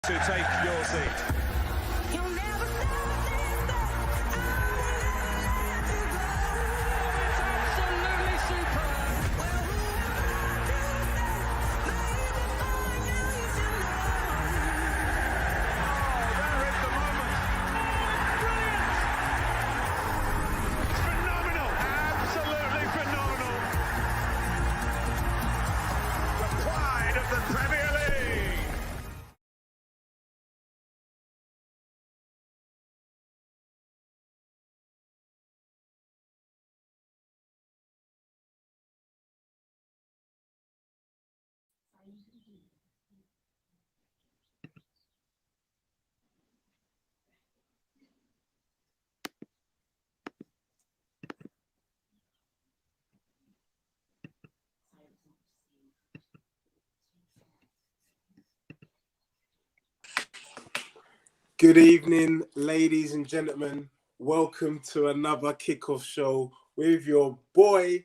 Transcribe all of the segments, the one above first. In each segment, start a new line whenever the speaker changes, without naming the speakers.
To take your seat.
Good evening, ladies and gentlemen. Welcome to another kickoff show with your boy,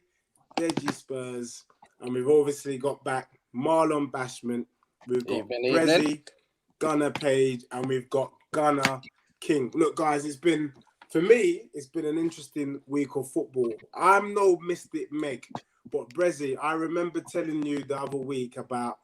Deji Spurs. And we've obviously got back Marlon Bashment. We've got Brezzy, Gunnar Page, and we've got Gunnar King. Look, guys, for me, it's been an interesting week of football. I'm no Mystic Meg, but Brezzy, I remember telling you the other week about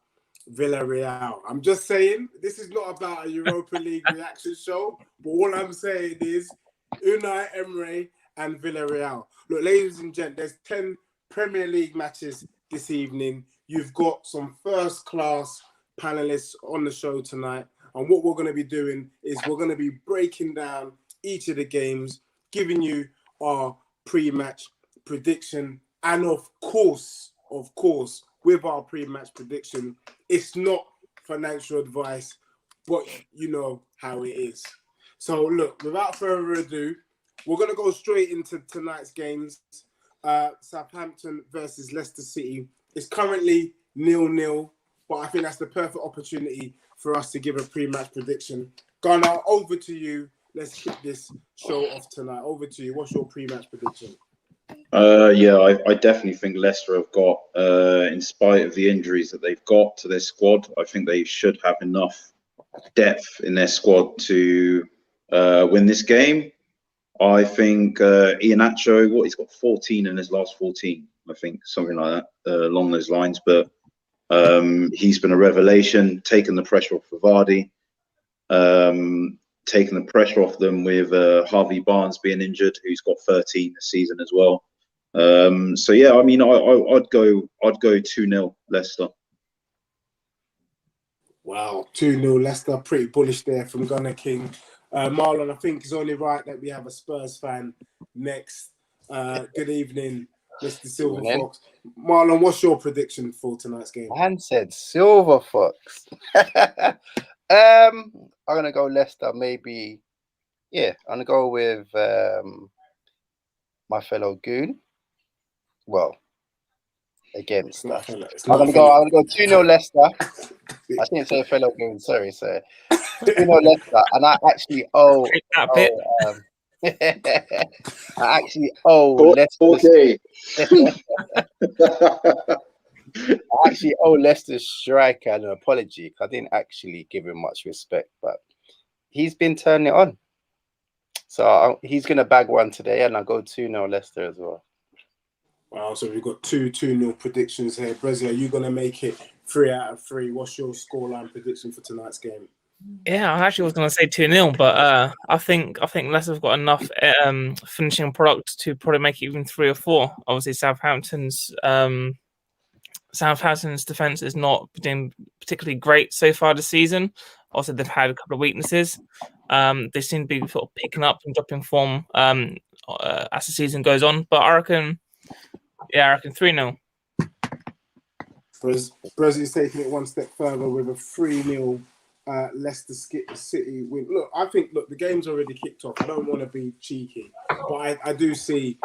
Villarreal. I'm just saying, this is not about a Europa League reaction show, but all I'm saying is Unai Emery and Villarreal. Look, ladies and gents, there's 10 Premier League matches this evening. You've got some first-class panelists on the show tonight, and what we're going to be doing is we're going to be breaking down each of the games, giving you our pre-match prediction, and of course, with our pre-match prediction, it's not financial advice, but you know how it is. So look, without further ado, we're going to go straight into tonight's games. Southampton versus Leicester City. It's currently 0-0, but I think that's the perfect opportunity for us to give a pre-match prediction. Gunnar, over to you. Let's kick this show off tonight. Over to you. What's your pre-match prediction?
I definitely think Leicester have got, in spite of the injuries that they've got to their squad, I think they should have enough depth in their squad to win this game. I think Iheanacho, he's got 14 in his last 14, I think, something like that, along those lines. But he's been a revelation, taking the pressure off of Vardy, taking the pressure off them with Harvey Barnes being injured, who's got 13 this season as well. I'd go 2-0 Leicester.
Wow, 2-0 Leicester, pretty bullish there from Gunnar King. Marlon, I think it's only right that we have a Spurs fan next. Good evening, Mr. Silver Fox. Marlon, what's your prediction for tonight's game?
Man said Silver Fox. I'm going to go Leicester, maybe. Yeah, I'm going to go with my fellow goon. Well, against us. I'm going to go 2-0 Leicester. I didn't say fellow goon, sorry. So 2-0 Leicester. And I actually owe Leicester.
Okay.
I actually owe Leicester's striker an apology. I didn't actually give him much respect, but he's been turning it on. So he's going to bag one today, and I'll go 2-0 Leicester as well.
Wow, so we've got 2-0 predictions here. Brezzy, are you going to make it 3 out of 3? What's your scoreline prediction for tonight's game?
Yeah, I actually was going to say 2-0, but I think Leicester have got enough finishing product to probably make it even 3 or 4. Obviously, Southampton's defense is not been particularly great so far this season. Also, they've had a couple of weaknesses. They seem to be sort of picking up and dropping form as the season goes on. But I reckon 3-0.
Brezzy's taking it one step further with a 3-0 Leicester City win. Look, the game's already kicked off. I don't want to be cheeky, but I do see.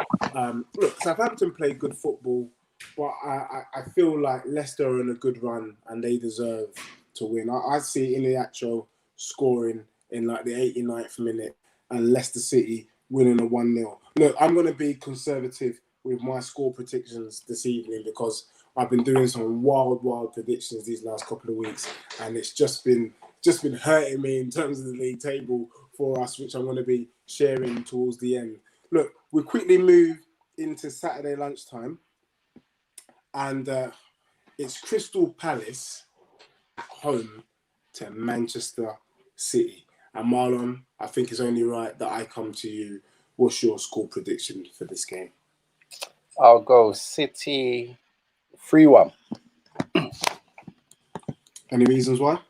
Southampton play good football, but I feel like Leicester are in a good run and they deserve to win. I see Iheanacho scoring in like the 89th minute and Leicester City winning a 1-0. Look, I'm going to be conservative with my score predictions this evening because I've been doing some wild predictions these last couple of weeks, and it's just been just been hurting me in terms of the league table for us, which I'm going to be sharing towards the end. Look, we quickly move into Saturday lunchtime, and it's Crystal Palace at home to Manchester City. And Marlon, I think it's only right that I come to you. What's your score prediction for this game?
I'll go City 3-1.
Any reasons why?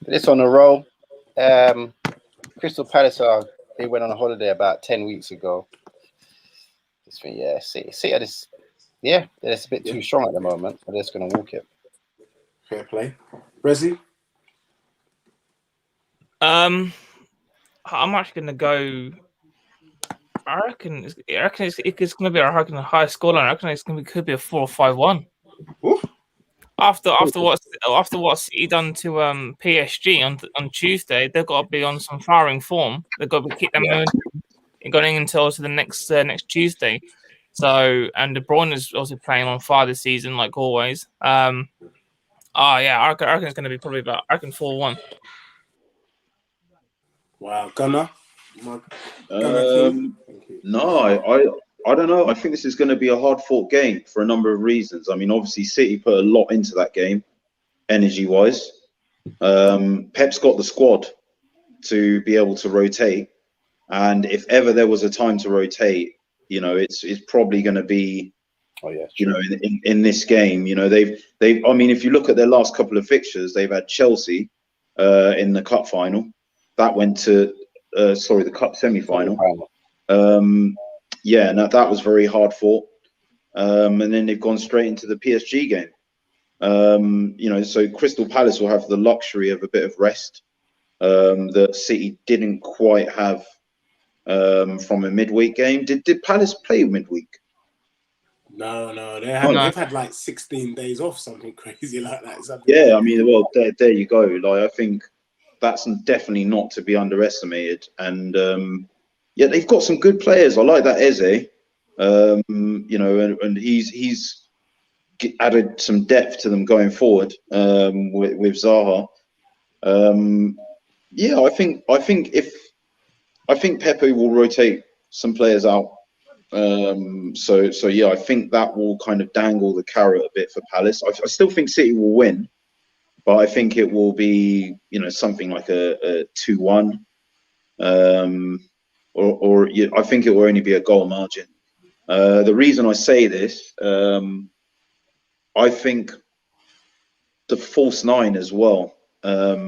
This on a roll. Crystal Palace they went on a holiday about 10 weeks ago. City are just, they're just a bit too strong at the moment. They're just going to walk it.
Fair play. Rezi?
I'm actually going to go. I reckon it's going to be a high scoreline. I reckon could be a 4 or 5-1. After what City done to PSG on Tuesday, they've got to be on some firing form. They've got to keep them going until the next Tuesday. So, and De Bruyne is also playing on fire this season, like always. I reckon it's going to be probably about 4-1.
Wow, Gunnar.
No, I don't know. I think this is going to be a hard-fought game for a number of reasons. I mean, obviously, City put a lot into that game, energy-wise. Pep's got the squad to be able to rotate, and if ever there was a time to rotate, it's probably going to be, in this game. They've. I mean, if you look at their last couple of fixtures, they've had Chelsea in the cup final. That went to the cup semi-final. Now that was very hard fought. And then they've gone straight into the PSG game. So Crystal Palace will have the luxury of a bit of rest that City didn't quite have from a midweek game. Did Palace play midweek?
No. They've had like 16 days off, something crazy like that.
Yeah, I mean, well, there you go. Like, I think that's definitely not to be underestimated. And they've got some good players. I like that Eze. And he's added some depth to them going forward with Zaha. I think Pepe will rotate some players out. I think that will kind of dangle the carrot a bit for Palace. I still think City will win, but I think it will be something like a 2-1. I think it will only be a goal margin. The reason I say this, I think the false nine as well. I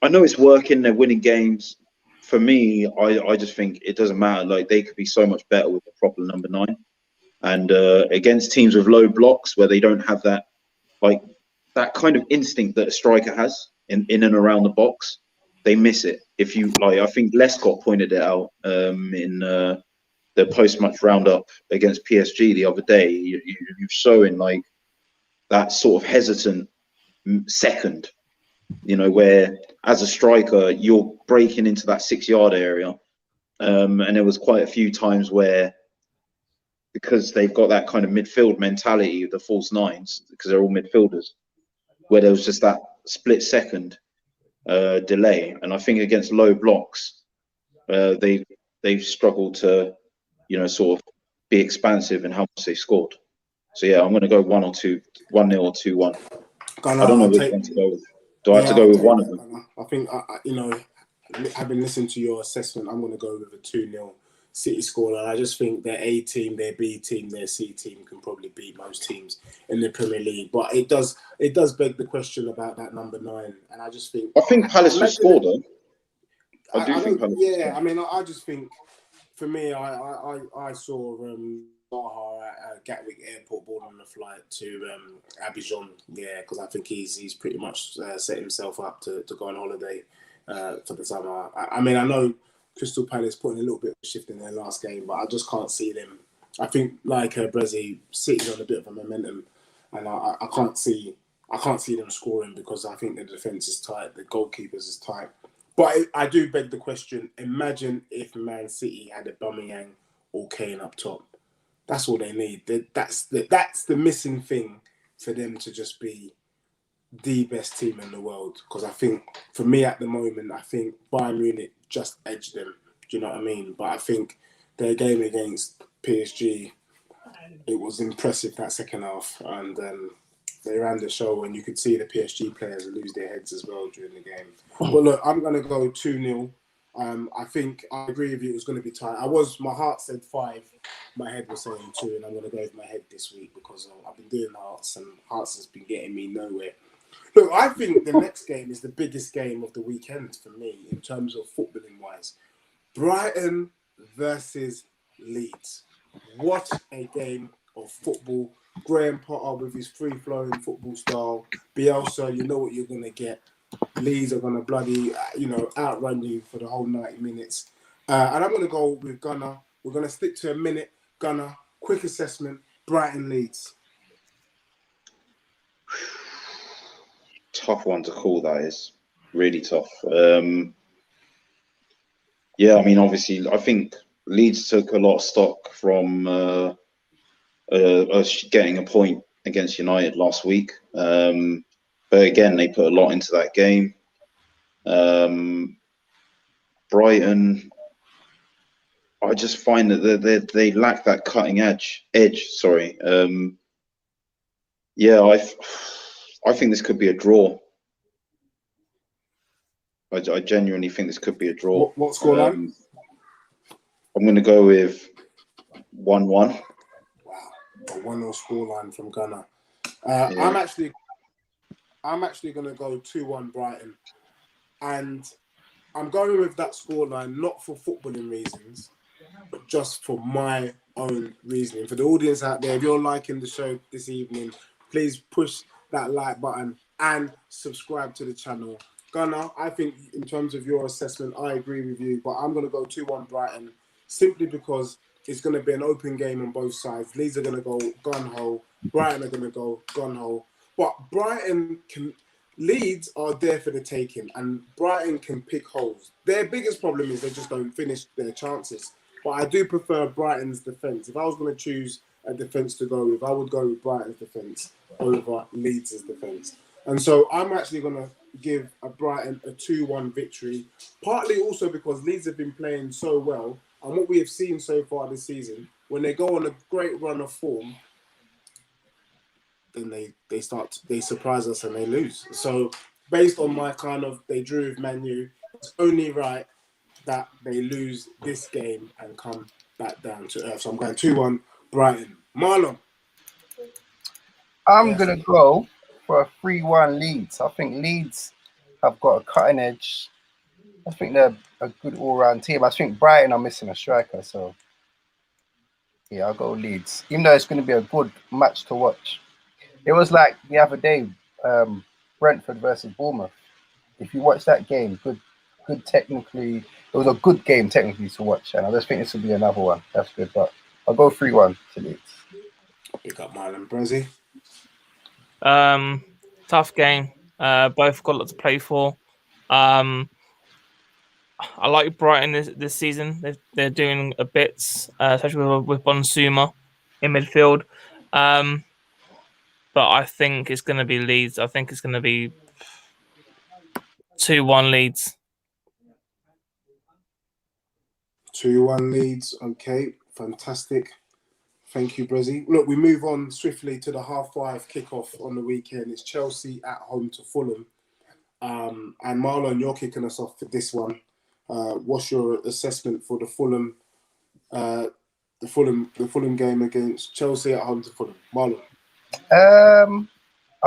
know it's working, they're winning games. For me, I just think it doesn't matter. Like, they could be so much better with a proper number 9. And against teams with low blocks where they don't have that kind of instinct that a striker has in and around the box, they miss it. I think Lescott pointed it out in the post-match roundup against PSG the other day. You're showing like that sort of hesitant second, where as a striker you're breaking into that 6-yard area, and there was quite a few times where, because they've got that kind of midfield mentality, the false nines, because they're all midfielders, where there was just that split second delay. And I think against low blocks, they've struggled to, sort of be expansive in how much they scored. So I'm going to go 1-0 or 2-1. I don't know which one to go with. Do I have to go with one of them?
I think having listened to your assessment, I'm going to go with a 2-0 City score. And I just think their A team, their B team, their C team can probably beat most teams in the Premier League. But it does beg the question about that number 9. And I just think
Palace will score though. I think Palace.
Yeah, I mean, I just think, for me, I saw Zaha at Gatwick Airport boarding on the flight to Abidjan. Yeah, because I think he's pretty much set himself up to go on holiday for the summer. I mean, I know Crystal Palace putting a little bit of a shift in their last game, but I just can't see them. I think, like Brezzy, City's on a bit of a momentum, and I can't see them scoring because I think the defence is tight, the goalkeepers is tight. But I do beg the question, imagine if Man City had a Aubameyang or Kane up top. That's all they need. That's the missing thing for them to just be the best team in the world. Because I think, for me at the moment, I think Bayern Munich just edged them. Do you know what I mean? But I think their game against PSG, it was impressive that second half. And they ran the show, and you could see the PSG players lose their heads as well during the game. But look, I'm going to go 2-0. I think I agree with you. It was going to be tight. My heart said 5. My head was saying 2, and I'm going to go with my head this week because I've been doing hearts, and hearts has been getting me nowhere. Look, I think the next game is the biggest game of the weekend for me in terms of footballing wise. Brighton versus Leeds. What a game of football. Graham Potter with his free-flowing football style. Bielsa, you know what you're going to get. Leeds are going to bloody, outrun you for the whole 90 minutes. And I'm going to go with Gunnar. We're going to stick to a minute. Gunnar, quick assessment. Brighton Leeds.
Tough one to call, that is. Really tough. Yeah, I mean, obviously, I think Leeds took a lot of stock from us getting a point against United last week. But again, they put a lot into that game. Brighton, I just find that they lack that cutting edge. Sorry. Yeah, I think this could be a draw. I genuinely think this could be a draw.
What scoreline?
I'm going to go with 1-1.
Wow, a 1-0 scoreline from Gunnar. Yeah. I'm actually going to go 2-1 Brighton, and I'm going with that scoreline not for footballing reasons, but just for my own reasoning. For the audience out there, if you're liking the show this evening, please push that like button and subscribe to the channel. Gunnar, I think in terms of your assessment, I agree with you, but I'm going to go 2-1 Brighton simply because it's going to be an open game on both sides. Leeds are going to go gun-ho. Brighton are going to go gun-ho. But Leeds are there for the taking, and Brighton can pick holes. Their biggest problem is they just don't finish their chances. But I do prefer Brighton's defence. If I was going to choose a defence to go with, I would go with Brighton's defence over Leeds' defence. And so I'm actually going to give Brighton a 2-1 victory, partly also because Leeds have been playing so well, and what we have seen so far this season, when they go on a great run of form, then they surprise us and they lose. So based on my they drew with Man U, it's only right that they lose this game and come back down to earth. So I'm going 2-1 Brighton. Marlon?
I'm going to go for a 3-1 Leeds. I think Leeds have got a cutting edge. I think they're a good all-round team. I think Brighton are missing a striker, so yeah, I'll go Leeds. Even though it's going to be a good match to watch. It was like the other day, Brentford versus Bournemouth. If you watch that game, good technically, it was a good game technically to watch, and I just think this will be another one. That's good, but I'll go 3-1 to Leeds.
Pick up Marlon. Brezzy?
Tough game. Both got a lot to play for. I like Brighton this season. They're doing a bit, especially with Bonsuma in midfield. But I think it's going to be Leeds. I think it's going to be 2-1 Leeds.
2-1 Leeds. Okay, fantastic. Thank you, Brezzy. Look, we move on swiftly to the 5:30 kickoff on the weekend. It's Chelsea at home to Fulham. And Marlon, you're kicking us off for this one. What's your assessment for the Fulham game against Chelsea at home to Fulham? Marlon?
I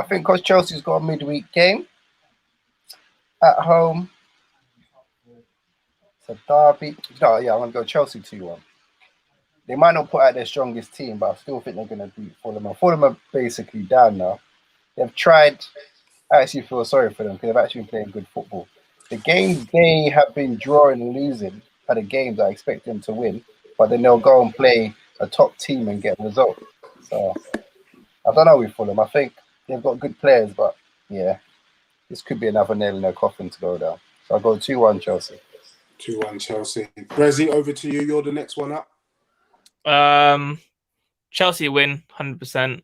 think because Chelsea's got a midweek game at home. It's a derby. No, yeah, I'm going to go Chelsea 2-1. They might not put out their strongest team, but I still think they're going to beat Fulham. And Fulham are basically down now. They've tried. I actually feel sorry for them because they've actually been playing good football. The games they have been drawing and losing are the games I expect them to win, but then they'll go and play a top team and get a result. So I don't know with Fulham. I think they've got good players, but yeah, this could be another nail in their coffin to go down. So I'll go 2-1 Chelsea.
2-1 Chelsea. Brezzy, over to you. You're the next one up.
Chelsea win 100%.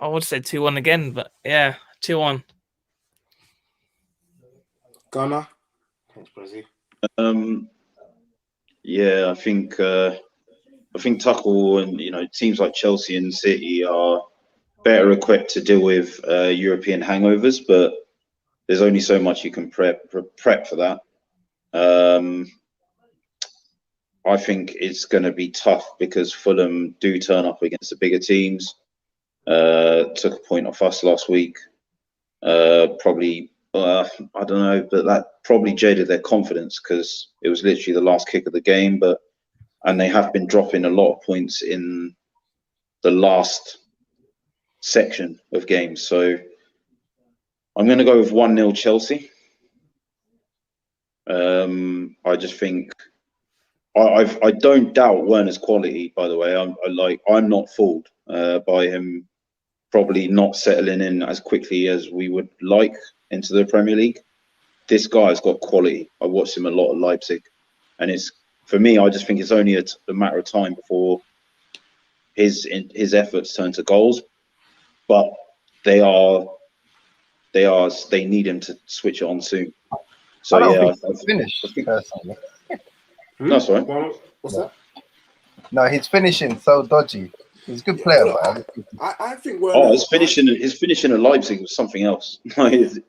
I would say 2-1 again, but yeah, 2-1.
Ghana. Thanks, Brazil.
Yeah, I think Tuchel and teams like Chelsea and City are better equipped to deal with European hangovers, but there's only so much you can prep for that. I think it's going to be tough because Fulham do turn up against the bigger teams. Took a point off us last week. Probably, I don't know, but that probably jaded their confidence because it was literally the last kick of the game. And they have been dropping a lot of points in the last section of games. So I'm going to go with 1-0 Chelsea. I just think I don't doubt Werner's quality. By the way, I'm not fooled by him probably not settling in as quickly as we would like into the Premier League. This guy's got quality. I watched him a lot at Leipzig, and for me, I just think it's only a matter of time before his efforts turn to goals. But they need him to switch it on soon. So
I
yeah,
don't think he's finished personally.
No, sorry.
What's that?
No, his finishing so dodgy. He's a good player, but
I think Werner.
His finishing at Leipzig was something else.
And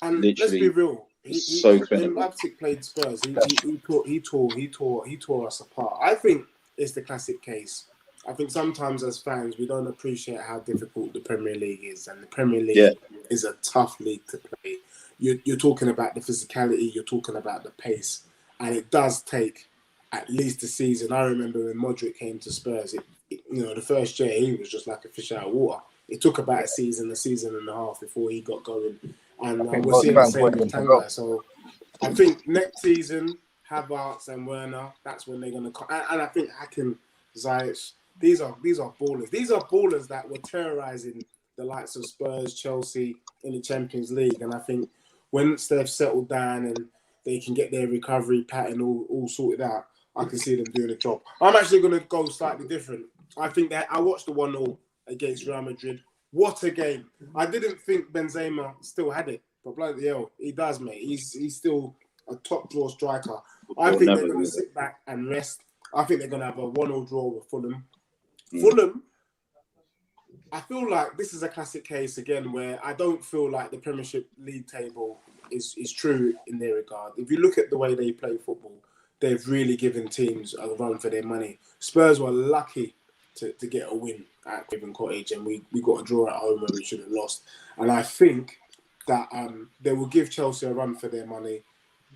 let's be real. When Leipzig played Spurs, he tore us apart. I think it's the classic case. I think sometimes as fans we don't appreciate how difficult the Premier League is, and the Premier League is a tough league to play. You're talking about the physicality, you're talking about the pace, and it does take at least a season. I remember when Modric came to Spurs, the first year he was just like a fish out of water. It took about a season and a half before he got going, and we're seeing the same with Tanga. So I think next season, Havertz and Werner, that's when they're going to come. And I think Hakim, Ziyech, these are ballers. These are ballers that were terrorising the likes of Spurs, Chelsea in the Champions League. And I think once they've settled down and they can get their recovery pattern all sorted out, I can see them doing the job. I'm actually going to go slightly different. I think that I watched the 1-0 against Real Madrid. What a game. I didn't think Benzema still had it, but bloody hell, he does, mate. He's still a top draw striker. I think they're going to sit back and rest. I think they're going to have a 1-0 draw with Fulham. Fulham, I feel like this is a classic case again where I don't feel like the Premiership League table is true in their regard. If you look at the way they play football, they've really given teams a run for their money. Spurs were lucky to get a win at Craven Cottage, and we got a draw at home where we should have lost. And I think that they will give Chelsea a run for their money.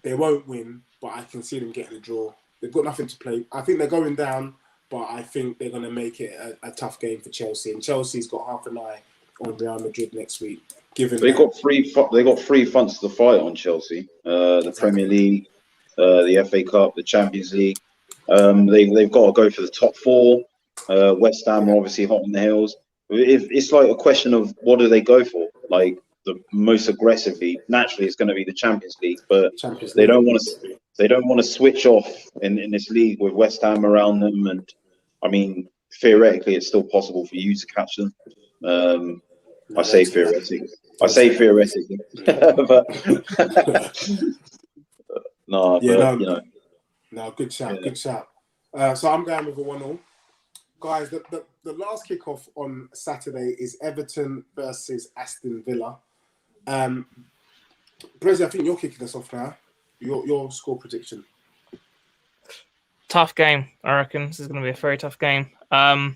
They won't win, but I can see them getting a draw. They've got nothing to play. I think they're going down, but I think they're going to make it a tough game for Chelsea. And Chelsea's got half an eye on Real Madrid next week.
They got three fronts to the fight on Chelsea. The Premier League, the FA Cup, the Champions League. They've got to go for the top four. West Ham are obviously hot on the heels. It's like a question of what do they go for? Like the most aggressively, naturally, it's going to be the Champions League, but they don't want to switch off in this league with West Ham around them. And I mean, theoretically, it's still possible for you to catch them. I say theoretically, but no,
no, good shout, good shout. So I'm going with a 1-0. Guys, the last kickoff on Saturday is Everton versus Aston Villa. Brezzy, I think you're kicking us off now. Your score prediction.
Tough game, I reckon. This is going to be a very tough game. I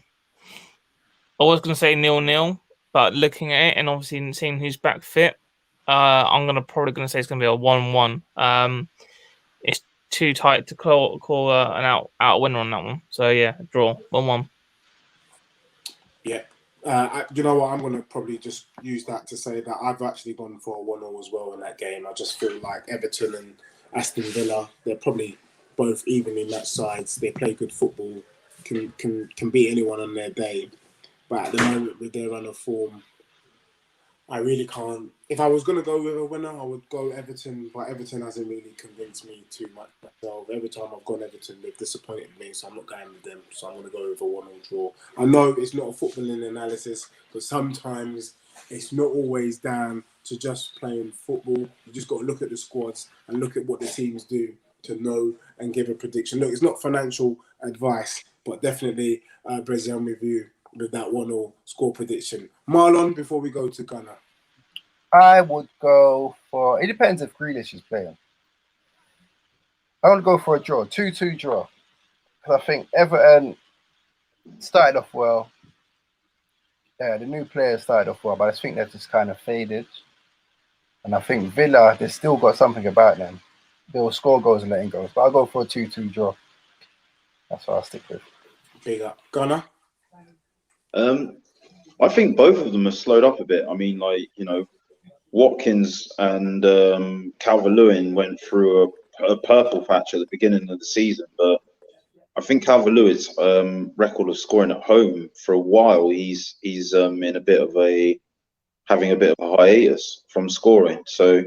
was going to say 0-0, but looking at it and obviously seeing who's back fit, I'm probably going to say it's going to be a 1-1. It's too tight to call an out winner on that one. So yeah, draw 1-1.
Yeah. You know what? I'm going to probably just use that to say that I've actually gone for a 1-0 as well in that game. I just feel like Everton and Aston Villa, they're probably both evenly matched sides. They play good football, can beat anyone on their day. But at the moment, with their run of form, I really can't. If I was going to go with a winner, I would go Everton, but Everton hasn't really convinced me too much myself. Every time I've gone Everton, they've disappointed me, so I'm not going with them. So I'm going to go with a 1-1 draw. I know it's not a footballing analysis, but sometimes it's not always down to just playing football. You just got to look at the squads and look at what the teams do to know and give a prediction. Look, it's not financial advice, but definitely, Brezzy, I'm with you with that 1-1 score prediction. Marlon, before we go to Ghana.
I would go for, it depends if Grealish is playing. I would go for a draw, 2-2 draw. Because I think Everton started off well. Yeah, the new players started off well, but I think they've just kind of faded. And I think Villa, they've still got something about them. They'll score goals and letting goals. But I'll go for a 2-2 draw. That's what I'll stick with.
Big up. Ghana?
I think both of them have slowed up a bit. I mean, like, you know, Watkins and Calvert-Lewin went through a purple patch at the beginning of the season, but I think Calvert-Lewin's record of scoring at home for a while, he's in a bit of having a bit of a hiatus from scoring. So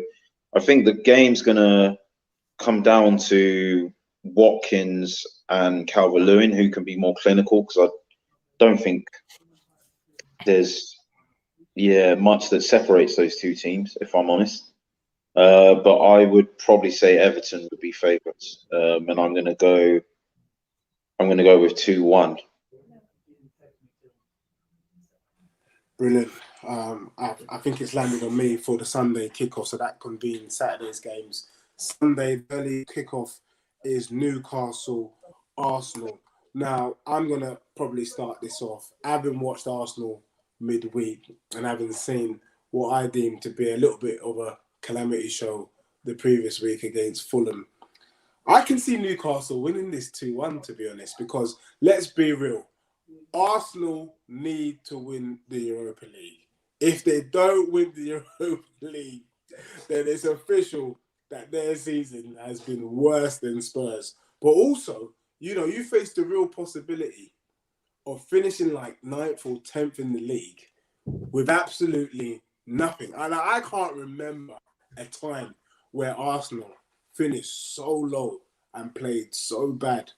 I think the game's gonna come down to Watkins and Calvert-Lewin, who can be more clinical, because I don't think there's much that separates those two teams, if I'm honest. But I would probably say Everton would be favourites, and I'm going to go with 2-1.
Brilliant. I think it's landed on me for the Sunday kickoff, so that convenes Saturday's games. Sunday early kickoff is Newcastle, Arsenal. Now I'm gonna probably start this off. I haven't watched Arsenal midweek and haven't seen what I deem to be a little bit of a calamity show the previous week against Fulham. I can see Newcastle winning this 2-1, to be honest, because let's be real. Arsenal need to win the Europa League. If they don't win the Europa League, then it's official that their season has been worse than Spurs. But also, you know, you face the real possibility of finishing like 9th or 10th in the league with absolutely nothing. And I can't remember a time where Arsenal finished so low and played so bad.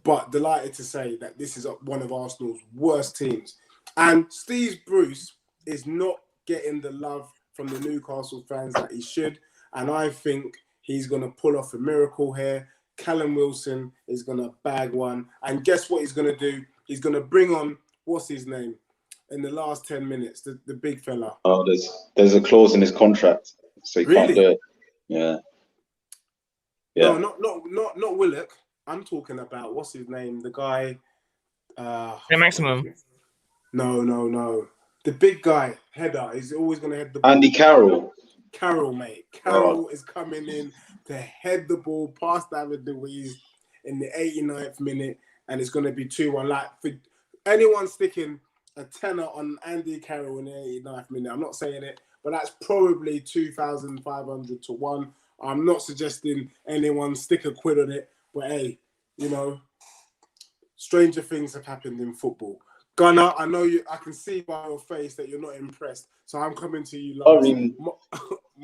But delighted to say that this is one of Arsenal's worst teams. And Steve Bruce is not getting the love from the Newcastle fans that he should. And I think he's going to pull off a miracle here. Callum Wilson is going to bag one. And guess what he's going to do? He's going to bring on, what's his name, in the last 10 minutes, the big fella.
Oh, there's a clause in his contract, so he can't do it. Yeah.
No, not Willock. I'm talking about, what's his name? The guy.
Maximum.
No. The big guy, header. He's always going to head the ball.
Andy Carroll.
Carroll, mate. Carroll is coming in to head the ball past David Luiz in the 89th minute, and it's going to be 2-1. Like, for anyone sticking a tenner on Andy Carroll in the 89th minute, I'm not saying it, but that's probably 2,500 to 1. I'm not suggesting anyone stick a quid on it, but hey, you know, stranger things have happened in football. Gunnar, I know you. I can see by your face that you're not impressed, so I'm coming to you last.
I mean,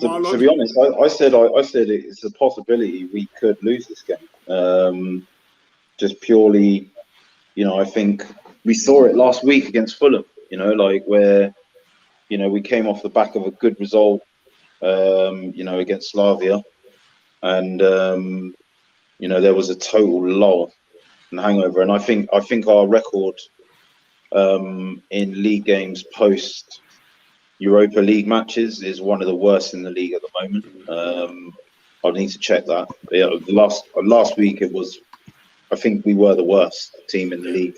to be honest, I said it's a possibility we could lose this game. Just purely, you know, I think we saw it last week against Fulham. You know, like where, you know, we came off the back of a good result, you know, against Slavia, and you know, there was a total lull and hangover, and I think our record in league games post Europa League matches is one of the worst in the league at the moment. I need to check that. But yeah, last week it was, I think we were the worst team in the league.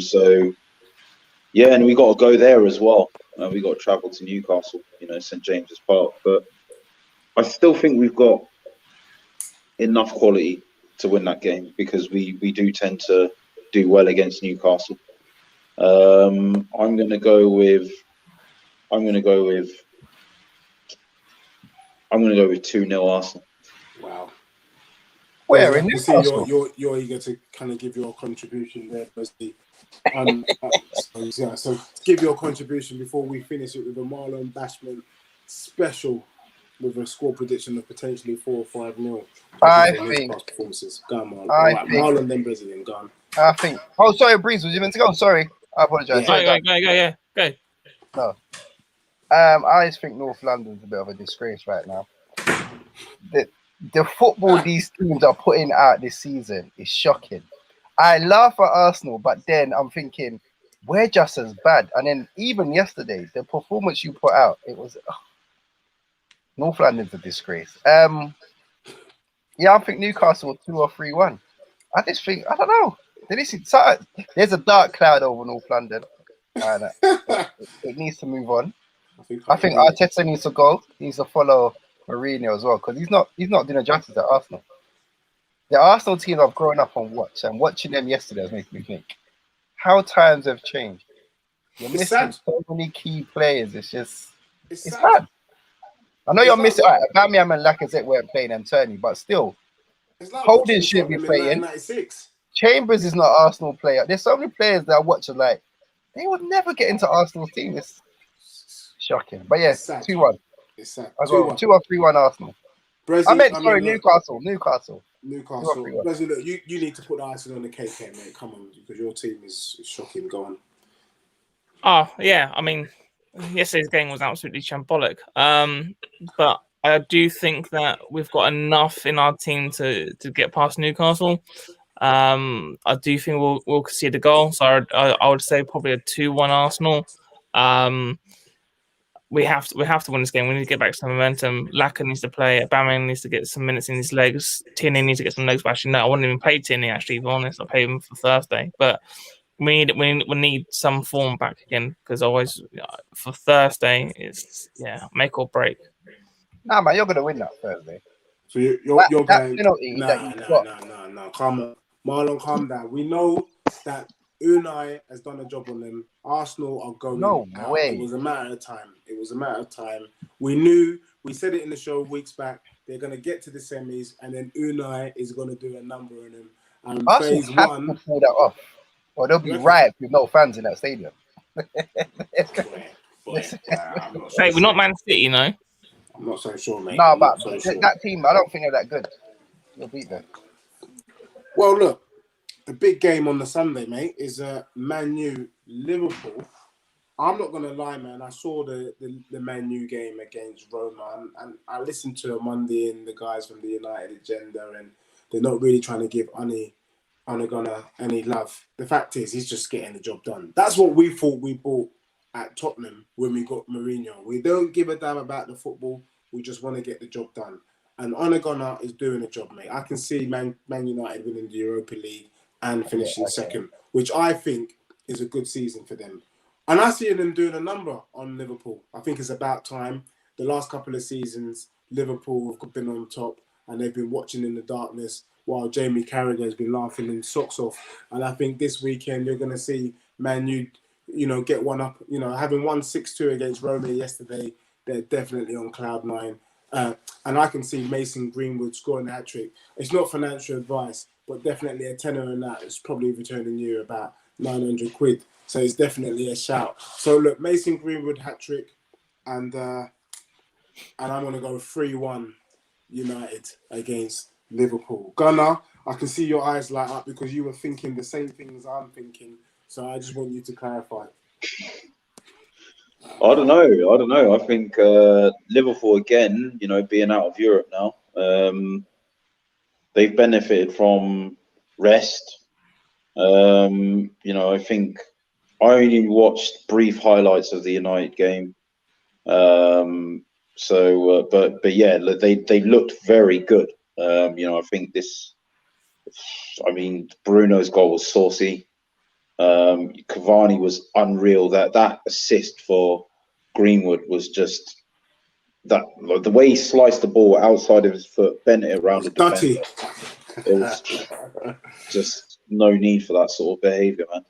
So yeah, and we got to go there as well. We got to travel to Newcastle, you know, St James's Park. But I still think we've got enough quality to win that game, because we do tend to do well against Newcastle. I'm going to go with 2-0 Arsenal.
Wow.
Where
I
in
can see
Newcastle?
you're eager to kind of give your contribution there, firstly. So give your contribution before we finish it with a Marlon Bashman special with a score prediction of potentially 4 or 5-0.
I
From his
think.
past performances. Go on, Marlon.
I
All right,
think.
Marlon, then Brazilian. Go on.
I think. Oh, sorry, Breeze. Was you meant to go? Sorry, I apologize.
Yeah.
Sorry,
Go.
No. I just think North London's a bit of a disgrace right now. The football these teams are putting out this season is shocking. I laugh at Arsenal, but then I'm thinking we're just as bad. And then even yesterday, the performance you put out, it was North London's a disgrace. Yeah, I think Newcastle 2 or 3-1. I just think I don't know. There's a dark cloud over North London, and it needs to move on. I think Arteta needs to go. He needs to follow Mourinho as well because he's not doing justice at Arsenal. The Arsenal team I've grown up on and watching them yesterday has made me think how times have changed. You're missing so many key players. It's bad. I know you're missing. Aubameyang and Lacazette weren't playing and Turney, but still, Holding shouldn't be playing. Chambers is not an Arsenal player. There's so many players that I watch are like they would never get into Arsenal's team. It's shocking. But yes, 2-1.
It's sad.
2 or 3-1 Arsenal. Newcastle.
Newcastle. Brazil, look, you need to put the icing on the cake here, mate. Come on, because your team is shocking. Go on.
Oh, yeah. I mean, yesterday's game was absolutely shambolic. But I do think that we've got enough in our team to get past Newcastle. I do think we'll concede a goal. So I would say probably a 2-1 Arsenal. We have to win this game. We need to get back some momentum. Laka needs to play. Aubameyang needs to get some minutes in his legs. Tierney needs to get some legs. But actually, no, I wouldn't even play Tierney. Actually, to be honest, I paid him for Thursday. But we need some form back again because always for Thursday it's make or break.
Nah, man, you're gonna win that Thursday.
So you're going. No. Calm on, Marlon. Calm down. We know that Unai has done a job on them. Arsenal are going.
No way.
It was a matter of time. We said it in the show weeks back. They're going to get to the semis, and then Unai is going to do a number on them. And phase one,
to pull that off, or they'll be riots with no fans in that stadium.
Hey, we're not Man City, you know.
I'm not so sure, mate.
No, but that team, I don't think they're that good. You'll beat them.
Well, look. The big game on the Sunday, mate, is Man U Liverpool. I'm not gonna lie, man. I saw the Man U game against Roma, and I listened to Monday and the guys from the United Agenda, and they're not really trying to give Onagona any love. The fact is, he's just getting the job done. That's what we thought we bought at Tottenham when we got Mourinho. We don't give a damn about the football. We just want to get the job done. And Onagona is doing a job, mate. I can see Man United winning the Europa League and finishing second, which I think is a good season for them. And I see them doing a number on Liverpool. I think it's about time. The last couple of seasons, Liverpool have been on top and they've been watching in the darkness while Jamie Carragher has been laughing his socks off. And I think this weekend you're going to see Man U, get one up. Having won 6-2 against Roma yesterday, they're definitely on cloud nine. And I can see Mason Greenwood scoring a hat-trick. It's not financial advice, but definitely a tenner in that is probably returning you about 900 quid. So it's definitely a shout. So look, Mason Greenwood hat-trick, and I'm going to go 3-1 United against Liverpool. Gunnar, I can see your eyes light up because you were thinking the same things I'm thinking. So I just want you to clarify.
I don't know. I think Liverpool again, being out of Europe now, they've benefited from rest. I think I only watched brief highlights of the United game. But yeah, they looked very good. I think Bruno's goal was saucy. Cavani was unreal. That assist for Greenwood was just the way he sliced the ball outside of his foot, bent it around the defender. It was just no need for that sort of behaviour, man.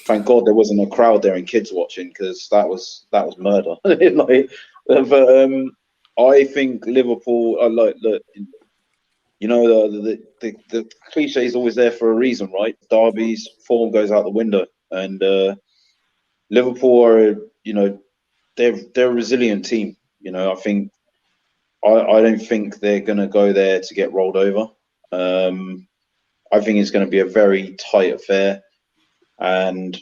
Thank God there wasn't a crowd there and kids watching because that was murder. I think Liverpool you know, the cliche is always there for a reason, right? Derby's form goes out the window, and Liverpool are, you know, they're a resilient team. You know, I don't think they're going to go there to get rolled over. I think it's going to be a very tight affair, and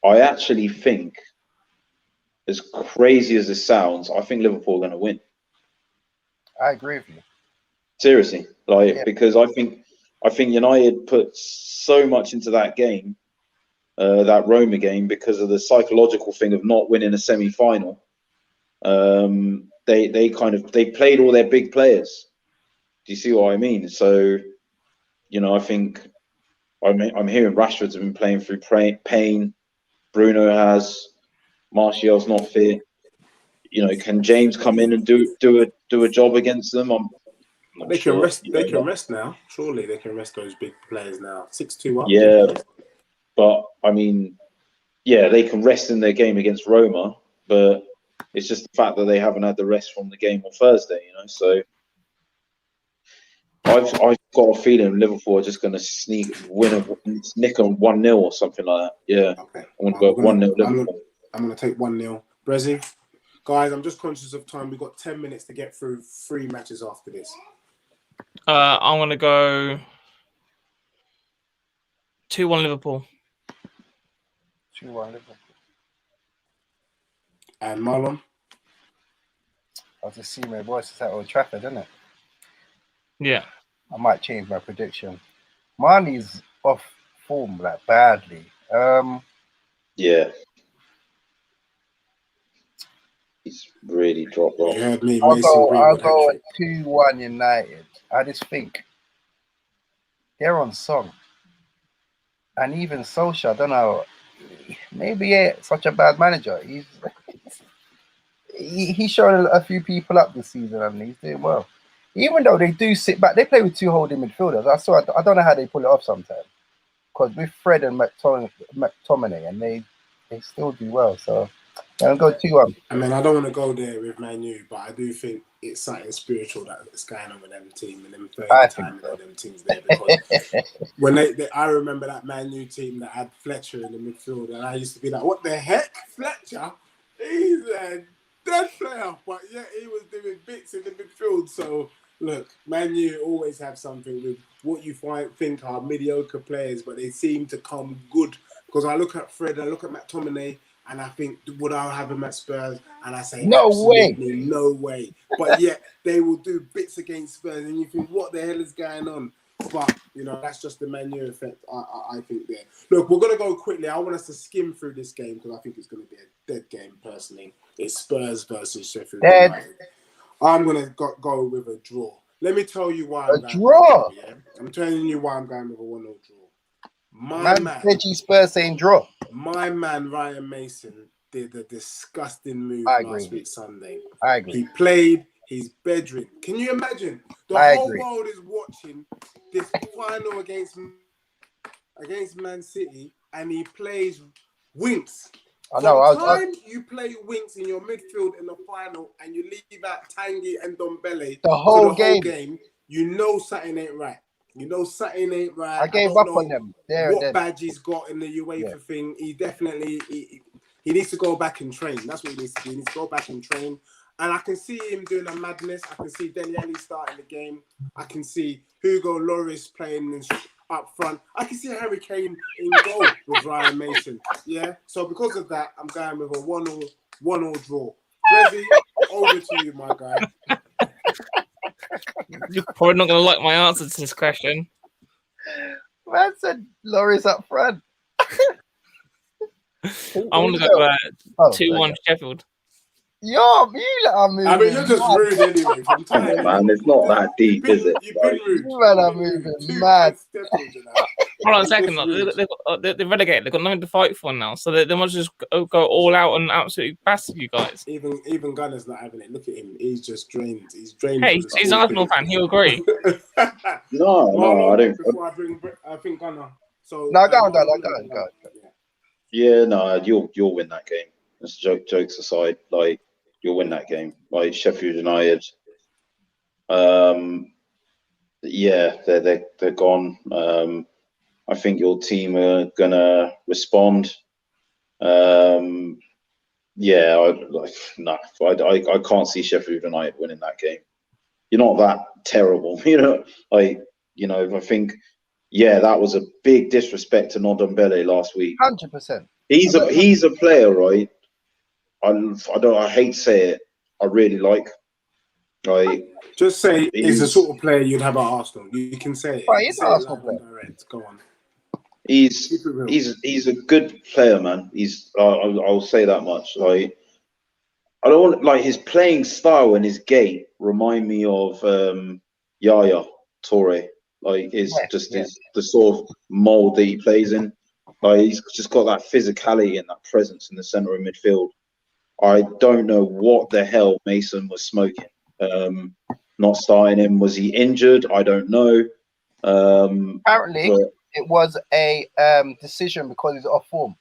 I actually think, as crazy as it sounds, I think Liverpool are going to win.
I agree with you.
Seriously, because I think United put so much into that game, that Roma game, because of the psychological thing of not winning a semi-final. They played all their big players. Do you see what I mean? So, you know, I think I'm hearing Rashford's been playing through pain. Bruno has. Martial's not fit. You know, can James come in and do a job against them? I'm not
They
sure.
can rest. They can rest now. Surely they can rest those big players now. 6-2 up.
Yeah, but I mean, yeah, they can rest in their game against Roma, but it's just the fact that they haven't had the rest from the game on Thursday. You know, so I've got a feeling Liverpool are just going to nick them 1-0 or something like that. Yeah,
Okay.
I'm going to go 1-0 Liverpool.
I'm going to take 1-0. Brezzy, guys, I'm just conscious of time. We've got 10 minutes to get through 3 matches after this.
I'm going to go 2-1 Liverpool.
2-1 Liverpool.
And Marlon?
I'll just see my voice at Old Trafford, isn't it?
Yeah.
I might change my prediction. Marnie's off form, like, badly.
Yeah. He's really dropped off.
You heard me.
I'll
Mason
go 2-1 United. I just think they're on song. And even Solskjaer, I don't know, maybe such a bad manager. He's showing a few people up this season, and he's doing well. Even though they do sit back, they play with 2 holding midfielders. I don't know how they pull it off sometimes. Because with Fred and McTominay, and they still do well. So I'll go 2-1.
I mean, I don't want to go there with Man U, but I do think it's something spiritual that's going on with them team and them third time and them teams there. Because when I remember that Man U team that had Fletcher in the midfield, and I used to be like, what the heck? Fletcher? He's a dead player. But yeah, he was doing bits in the midfield. So look, Man U always have something with what you think are mediocre players, but they seem to come good. Because I look at Fred, I look at McTominay, and I think, would I have him at Spurs? And I say,
no way.
But yet, they will do bits against Spurs, and you think, what the hell is going on? But, you know, that's just the Man U effect, I think, there. Look, we're going to go quickly. I want us to skim through this game, because I think it's going to be a dead game, personally. It's Spurs versus Sheffield United. I'm going to go with a draw. Let me tell you why. I'm telling you why I'm going with a 1-0 draw. My man,
Spurs saying draw.
My man Ryan Mason did a disgusting move last week Sunday.
I agree.
He played his bedroom. Can you imagine? The whole world is watching this final against Man City, and he plays Winks.
I know.
Time you play Winks in your midfield in the final, and you leave out Tanguy and Ndombele
the whole game,
you know something ain't right. You know something ain't right.
I gave up on them.
What badge he's got in the UEFA thing? He definitely he needs to go back and train. That's what he needs to do. He needs to go back and train. And I can see him doing a madness. I can see Dele Alli starting the game. I can see Hugo Lloris playing up front. I can see Harry Kane in goal with Ryan Mason. Yeah. So because of that, I'm going with a 1-1 draw. Rezi, over to you, my guy.
You're probably not going to like my answer to this question.
Man said Lloris up front.
I want to go 2-1 Sheffield.
Yo, you lot are moving.
I mean, you're just rude anyway. From time,
man, it's not that deep, is it?
You've been rude.
You man are moving mad.
Hold on a second. They're relegated. They've got nothing to fight for now. So they must just go all out and absolutely bash you guys.
Even Gunner's not having it. Look at him. He's just drained. He's drained.
Hey, he's an Arsenal fan. He'll agree.
No, I don't.
Before I think Gunner. So
no, go on.
Yeah, no, you'll win that game. That's jokes aside. Like, you'll win that game. Like Sheffield United. Yeah, they're gone. I think your team are gonna respond. Yeah, I can't see Sheffield United winning that game. You're not that terrible, I think, yeah, that was a big disrespect to Ndombele last week.
100%.
He's a player, right? I hate to say it. I really like.
Just say he's the sort of player you'd have at Arsenal. You can say it.
Right, he's an Arsenal player.
Direct. Go on.
He's a good player, man. I'll say that much. Like, I don't want his playing style and his gait remind me of Yaya Toure. Like, the sort of mold that he plays in. Like, he's just got that physicality and that presence in the centre of midfield. I don't know what the hell Mason was smoking. Not starting him. Was he injured? I don't know.
Apparently, it was a decision because he's off form.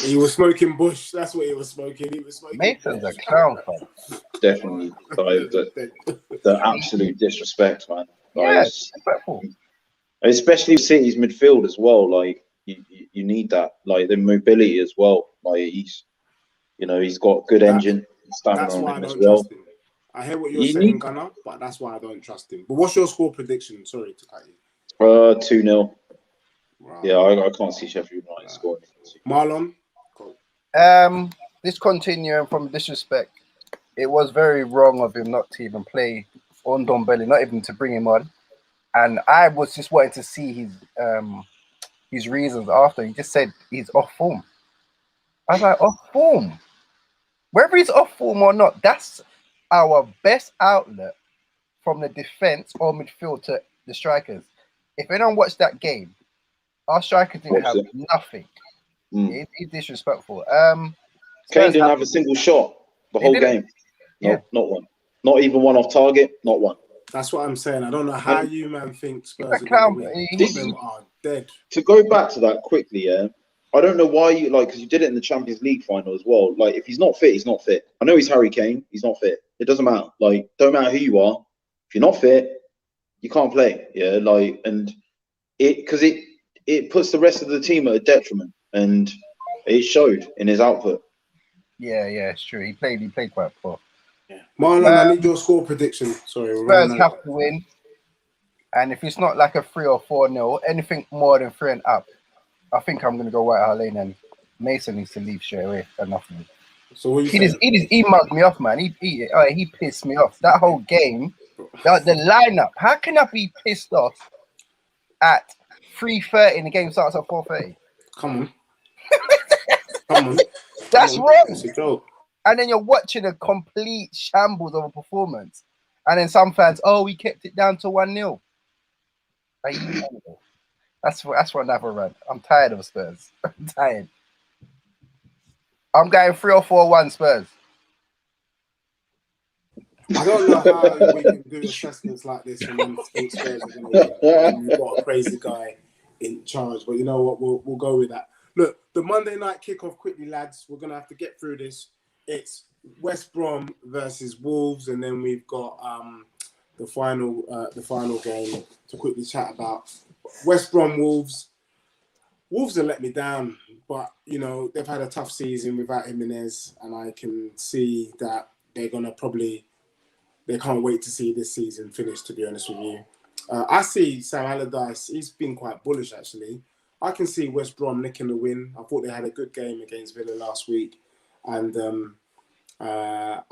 He was smoking bush. That's what he was smoking. He was smoking.
Mason's a clown, fam.
Definitely. The absolute disrespect, man.
Disrespectful.
Especially City's midfield as well. Like, you need that. Like, the mobility as well. Like, he's got good engine stamina
that's why
on him
I don't
as well.
Trust him. I hear what you're saying, Gunnar, but that's why I don't trust him. But what's your score prediction? Sorry to cut you.
2-0.
Wow.
Yeah, I can't see Sheffield United scoring.
Marlon?
This continuing from disrespect, it was very wrong of him not to even play on Ndombele, not even to bring him on. And I was just wanting to see his reasons after. He just said he's off form. I was like, off form? Whether he's off form or not, that's our best outlet from the defense or midfield to the strikers. If anyone watched that game, our strikers didn't have nothing. He's disrespectful.
Kane didn't have a single shot the whole game. No, not one. Not even one off target. Not one.
That's what I'm saying. I don't know how you man think Spurs
are
dead.
To go back to that quickly, yeah. I don't know why you because you did it in the Champions League final as well. Like, if he's not fit, he's not fit. I know he's Harry Kane. He's not fit. It doesn't matter. Like, don't matter who you are. If you're not fit, you can't play. Yeah. Like, and it puts the rest of the team at a detriment, and it showed in his output.
Yeah, it's true. He played quite poor.
Yeah. Marlon, I need your score prediction. Sorry,
Spurs have to win, and if it's not like a 3 or 4-0, anything more than 3 and up, I think I'm gonna go White Hart Lane, and Mason needs to leave straight away. Enough of it.
So what you
he mugged me off, man. He pissed me off. That whole game, the lineup. How can I be pissed off at 3:30 and the game starts at 4:30?
Come on.
That's wrong. And then you're watching a complete shambles of a performance. And then some fans, we kept it down to 1-0. That's for another run. I'm tired of Spurs. I'm tired. I'm going 3 or 4-1 Spurs.
I don't know how we can do assessments like this and then think Spurs are going to win. We've got a crazy guy in charge, but you know what? We'll go with that. Look, the Monday night kickoff quickly, lads. We're going to have to get through this. It's West Brom versus Wolves, and then we've got the final game to quickly chat about. West Brom Wolves. Wolves have let me down, but they've had a tough season without Jimenez, and I can see that they're gonna they can't wait to see this season finish. To be honest with you, I see Sam Allardyce. He's been quite bullish actually. I can see West Brom nicking the win. I thought they had a good game against Villa last week, and I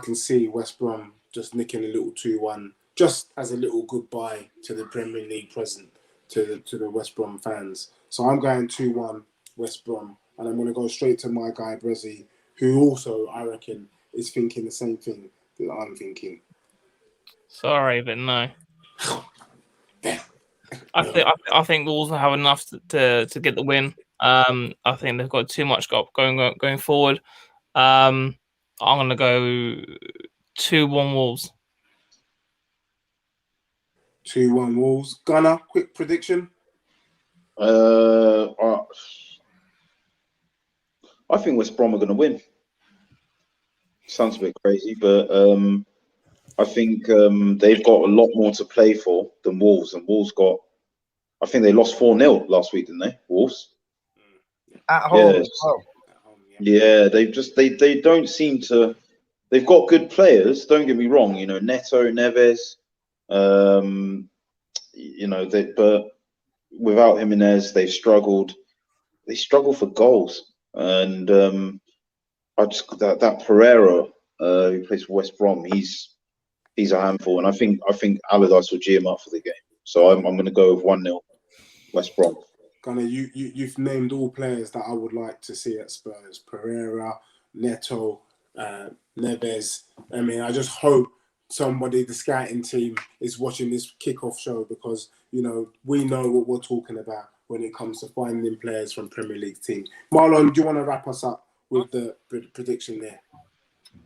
can see West Brom just nicking a little 2-1, just as a little goodbye to the Premier League present to the West Brom fans. So I'm going 2-1 West Brom, and I'm going to go straight to my guy Brezzy, who also I reckon is thinking the same thing that I'm thinking.
Sorry, but no. I think Wolves will have enough to get the win. I think they've got too much going forward. I'm going to go 2-1 Wolves.
2-1 Wolves. Gunnar, quick prediction.
I think West Brom are going to win. Sounds a bit crazy, but I think they've got a lot more to play for than Wolves, and Wolves got. I think they lost 4-0 last week, didn't they? Wolves.
At home
Yes.
as well.
Yeah, they don't seem to. They've got good players. Don't get me wrong. You know, Neto, Neves. You know, but without Jimenez, they've struggled. They struggle for goals, and I just that Pereira, who plays for West Brom, he's a handful, and I think Allardyce will G him up for the game. So I'm going to go with 1-0 West Brom.
Gunnar, you've named all players that I would like to see at Spurs: Pereira, Neto, Neves. I mean, I just hope somebody, the scouting team, is watching this kickoff show, because we know what we're talking about when it comes to finding players from Premier League teams. Marlon, do you want to wrap us up with the prediction there?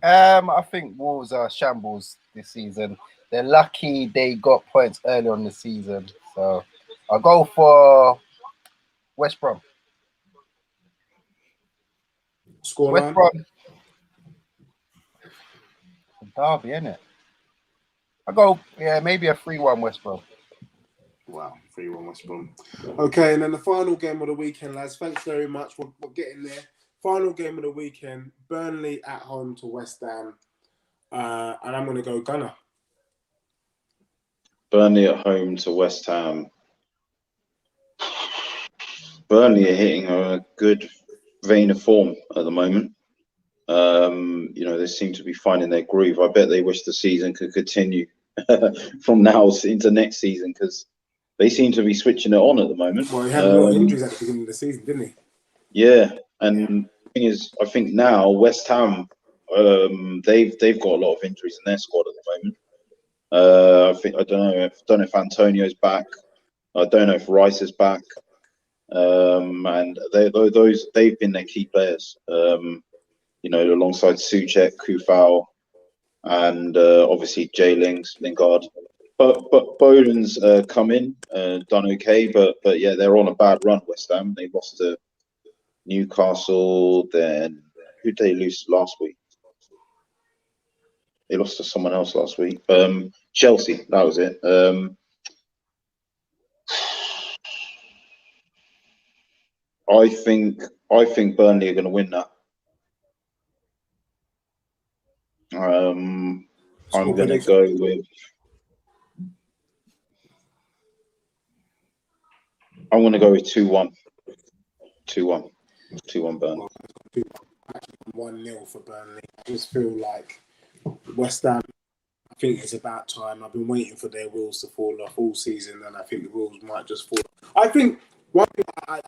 I think Wolves are shambles this season. They're lucky they got points early on the season, so I'll go for West Brom.
Scoreline?
West Brom. Derby, isn't it? I go, maybe a 3-1 West Brom.
Wow, 3-1 West Brom. Okay, and then the final game of the weekend, lads. Thanks very much. We're getting there. Final game of the weekend, Burnley at home to West Ham. And I'm going to go Gunner.
Burnley at home to West Ham. Burnley are hitting a good vein of form at the moment. They seem to be finding their groove. I bet they wish the season could continue from now into next season, because they seem to be switching it on at the moment.
Well, he had a lot of injuries at the beginning of the season, didn't he?
Yeah, and the thing is, I think now West Ham, they've got a lot of injuries in their squad at the moment. I don't know if Antonio's back. I don't know if Rice is back. And they've been their key players. Alongside Souček, Kufau, and obviously Lingard. But Boden's come in, done okay. But yeah, they're on a bad run. West Ham. They lost to Newcastle. Then who did they lose last week? They lost to someone else last week. Chelsea. That was it. I think Burnley are going to win that. I'm going to go with. I'm going to go with 2-1. 2-1 Burnley.
1-0 for Burnley. I just feel like West Ham, I think it's about time. I've been waiting for their wheels to fall off all season, and I think the wheels might just fall off. I think one thing I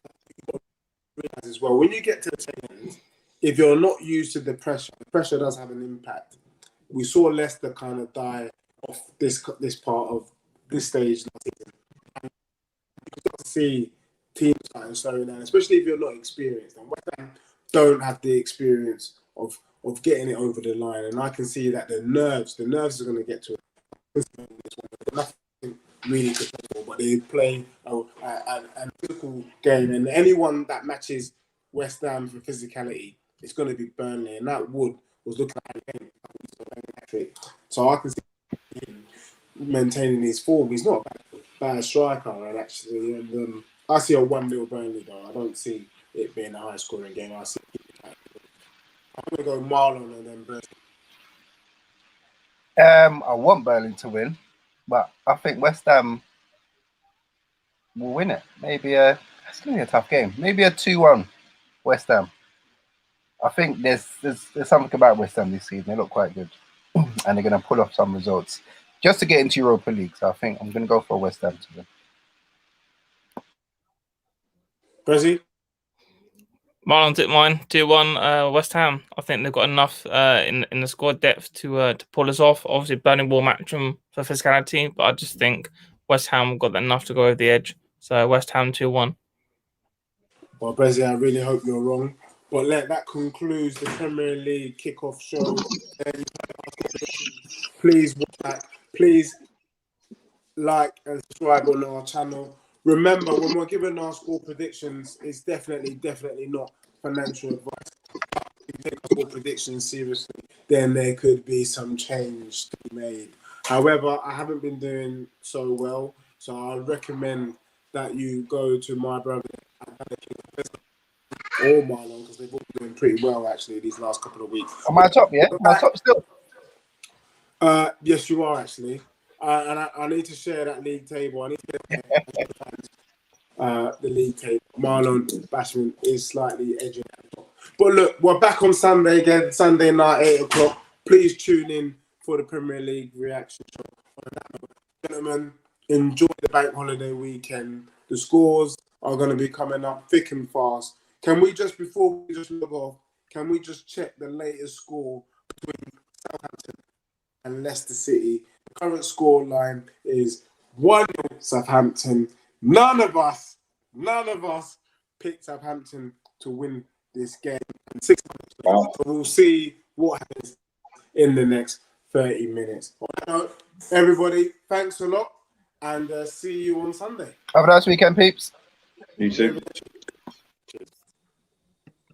realize as well, when you get to the tail end, if you're not used to the pressure does have an impact. We saw Leicester kind of die off this part of this stage last season. And you start to see teams starting slowing down, especially if you're not experienced. And West Ham don't have the experience of getting it over the line. And I can see that the nerves are going to get to it. Nothing really to play for, but they play a physical game. And anyone that matches West Ham for physicality, it's going to be Burnley. And that was looking like a game. So I can see him maintaining his form. He's not a bad striker, actually. And I see a 1-0 Burnley, though. I don't see it being a high-scoring game. I'm going to go Marlon and then Burnley.
I want Burnley to win, but I think West Ham will win it. Maybe it's going to be a tough game. Maybe a 2-1 West Ham. I think there's something about West Ham this season. They look quite good, and they're going to pull off some results just to get into Europa League. So I think I'm going to go for West Ham to win.
Brizzy?
Marlon took mine, 2-1 West Ham. I think they've got enough in the squad depth to pull us off. Obviously, Burnley will match them for physicality, but I just think West Ham got enough to go over the edge. So West Ham 2-1.
Well, Brizzy, I really hope you're wrong. But that concludes the Premier League kickoff show. Please watch that. Please like and subscribe on our channel. Remember, when we're giving our score predictions, it's definitely not financial advice. take our predictions seriously, then there could be some change to be made. However, I haven't been doing so well, so I recommend that you go to my brother or Marlon, because they've all been doing pretty well actually these last couple of weeks.
Am I top? Yeah, my top still.
Yes, you are actually. And I need to share that league table. I need to get the league table. Marlon Bashman is slightly edging out. But look, we're back on Sunday again, Sunday night, 8 o'clock. Please tune in for the Premier League reaction show. Gentlemen, enjoy the bank holiday weekend. The scores are going to be coming up thick and fast. Can we just, before we just log off, can we just check the latest score between Southampton and Leicester City? The current score line is 1-0 Southampton. None of us picked Southampton to win this game. And 6 minutes later, so we'll see what happens in the next 30 minutes. Everybody, thanks a lot, and see you on Sunday.
Have a nice weekend, peeps.
You too.